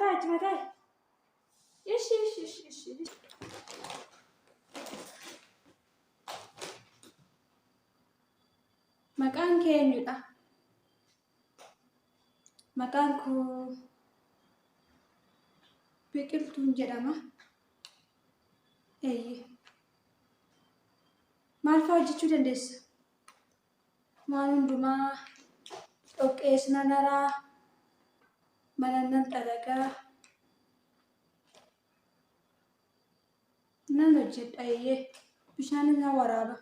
Achi matai. Ishi. Maqaan kee eenyudha? Maqaan koo Biqiltuun jedhama. Maal fa'aa hojjechuu dandeessa? Maal hundumaa dhoqqees nan haraa, mana nan xaragaa, nan hojjedha. Bishaan nan waraaba.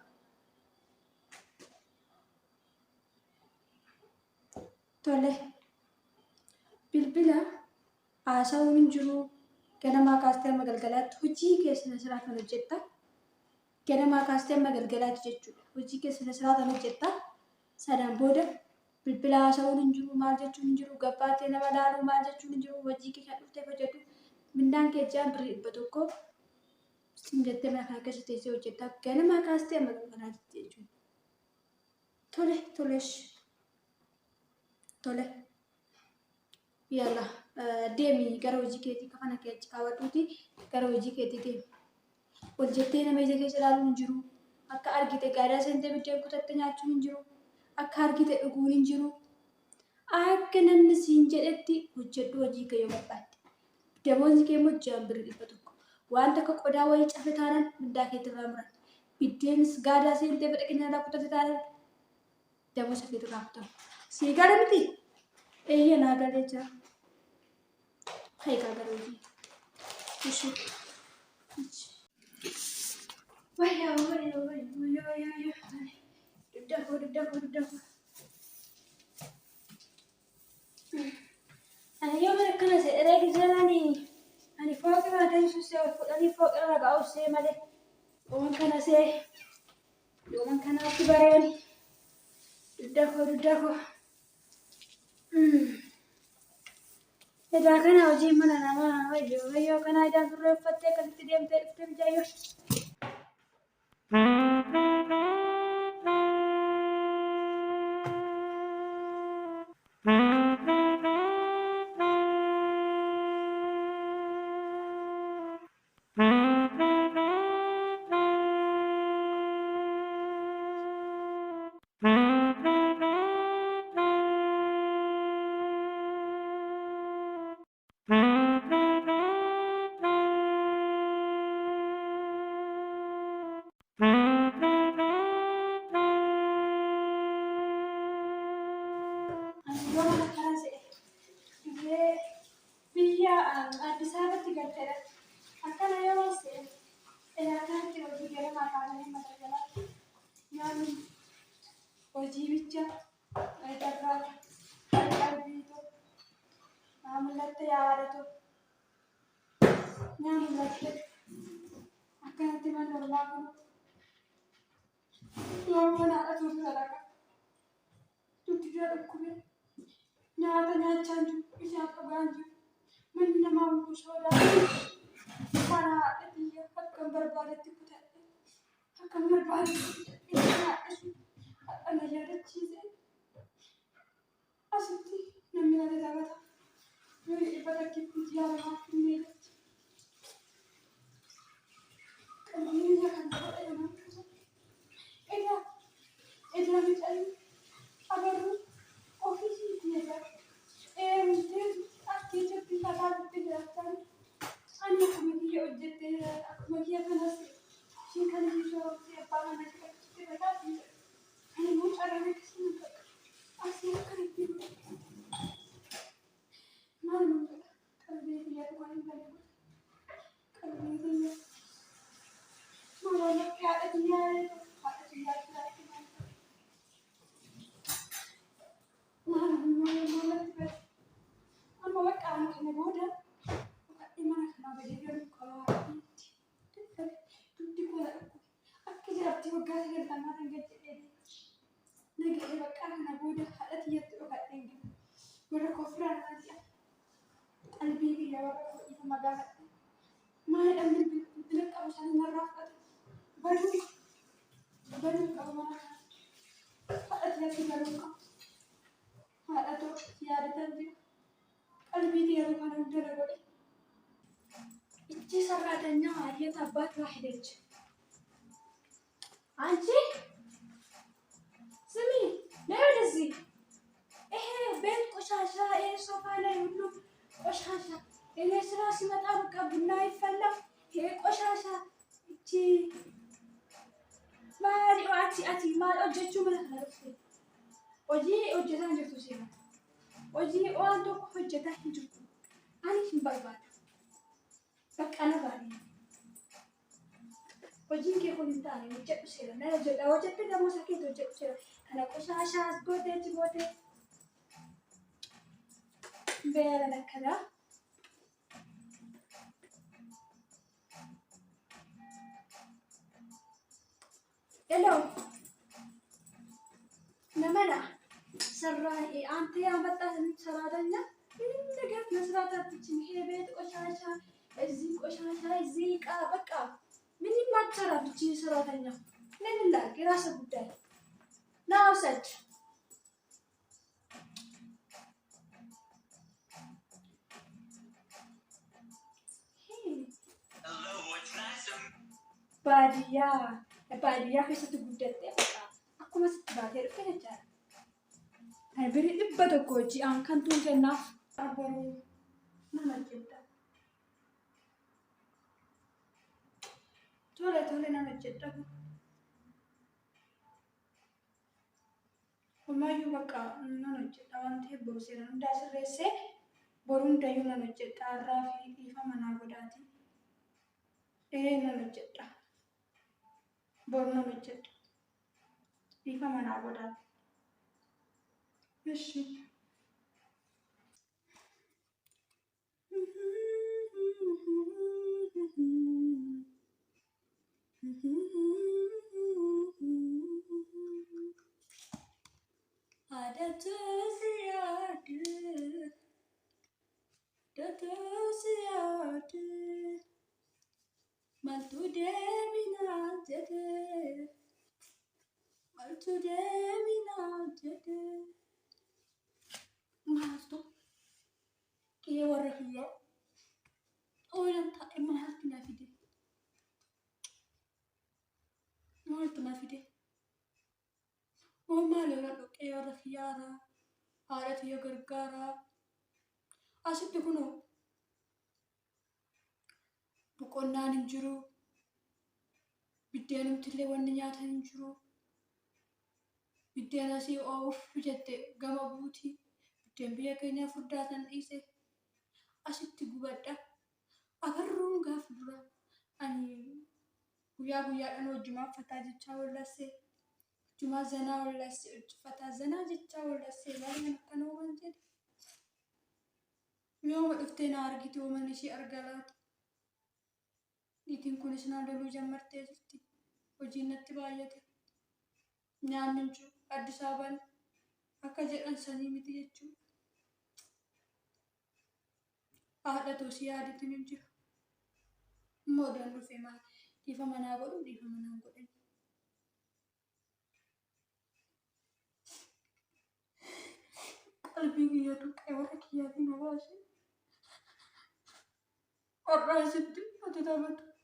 Tole. Bilbila haasawuun hin jiru. Ganamaa kaastee amma galgalaatti hojii keessan siraa kan hojjetta. Ganamaa kaastee amma galgalaatti jechuudha. Hojii keessan siraa kan hojjetta. Sanaan booda bilbila haasawuun hin jiru. Maal jechuun hin jiru. Gabbaattee nama laaluu maal jechuun hin jiru. Hojii kee kan dhuftee hojjetu. Mindaan kee jaan birrii 100 sin jettee mana kana keessa teessee hojjetta. Ganamaa kaastee amma galgalaatti jechuudha. Tole. Yalla. Deemi gara hojii keetii kafana kee achi kaawwadhuuti gara hojii keetii deemi. Hojjettee nama ija keessa ilaaluun hin jiru. Akka argite gaadaa seentee biddeen kutattee nyaachuun hin jiru. Akka argite dhuguun hin jiru. Akka namni siin jedhetti hojjedhu hojii kee yoo barbaadde. Damoonni kee immoo jaan birrii 100. Wanta akka qodaa wayii cafe taanaan mindaa keetti irraa muran. Biddeenis gaadaa seentee badhaqina irraa kutatte taanaan damoosa keetti irraa kutamu. Sii gala miti? Eeyyee naa galee jira. Hai kagak lagi. Isu. Wah. Dudah. Ayo mereka nasi erek jalan ni. Ani fok ada susah. Ani fok ada kau se male. Orang kana se. Orang kana aku barani. Dudah. Edaa kana hojii mana namaa wayyoo kana idaan surreeffattee akkasitti deemtee dhuftee bijaayyoo. Addis Ababatti galteedha. Akkana yoo ta'e kanatti hojii gara maqaanii madalgalaa nyaanni hojii bicha darraa qalbiitu maamulatte yaadatu maamulatte akkanatti mana ormaa kun yoo mana haadhatu dalaga tutti dhukkube nyaata nyaachaa jiru bishaan dhugaa jiru. Manni namaa hunduu sodaatu mana haadha akkam barbaadetti kutadhe akkam barbaadetti ana yaadachiise asitti namni na taphata yoo dhibbata kibbiitti yaadamaa finneedatti وقال لي أنا قلت نجي بقى أنا بقول حالتي يتوقع إنجيل مرة كفرة أنا قلبي يا رب ما قال ما يأمن بلك أو شان مرة بدو أو ما حالتي يتوقع حالته سيادة تنجي قلبي يا رب أنا بدو إنتي سرعتني عادية تبات واحدة أنتي سمي لا يدزي إيه بيت قشاشة إيه صوفا لا يقولوا قشاشة إيه سراسي مطابق أبنا يفلا إيه قشاشة إنتي ما أدري أتي ما أوجدت من هذا وجي أوجدان جرتو سيما وجي وأنتو حجة هجرتو أنا شن برباد بك أنا باري وجين كي يكون إنتاني وجدت سيما أنا وجدت لما سكيت وجدت سيما أنا قشاشة أسقوتي بيرنا كذا hello نمنا سراي أنت يا متى سرادنا إنك قلت نسرات تجمع بيت قشاشة الزيك قشاشة الزيك بقى مني ما ترى تجي سرادنا من لا كراسة بداية لا أوسد بادية في ستبدت أكو ما ستبادر كذا جار هاي بري إبدا كوجي أن كنتون جناف أبرو ما جدا تولي نما جدا وما يبقى نما جدا وانتي بوسيرا نداس الرسي برون دايو نما جدا رافي إيفا منا قداتي إيه نما جدا برون نما جدا إيفا منا قداتي ماشي ada tosiade maltude minajede masto kiye warhiya oylanta imahatna fide وما لنا يا رخيارا عارف يا غرغارا أشد كنو بقولنا ننجرو بدينا متلي ونيات ننجرو بدينا سي أوف بجد جما بوتي بدينا بيا كينيا فرداتن إيسه أشد جوبدا أفرون غافدرا أني ويا أنا وجماعة فتاة تشاور لسه جماعة زنا ولا فتاة زنا تشاور لسه لأن كانوا منجد يوم افتينا أرجيت ومن شيء أرجلات لكن كل سنة دلو جمرت جرتي وجينا تبايته نعمنجو أدسابان أكجر أنساني متيجو أهلا توسي عادي تنجو مودرن رفيما ديفا منابو ديفا منابو قلبي يدك ورك يا دي نواشي الراشد أتدابت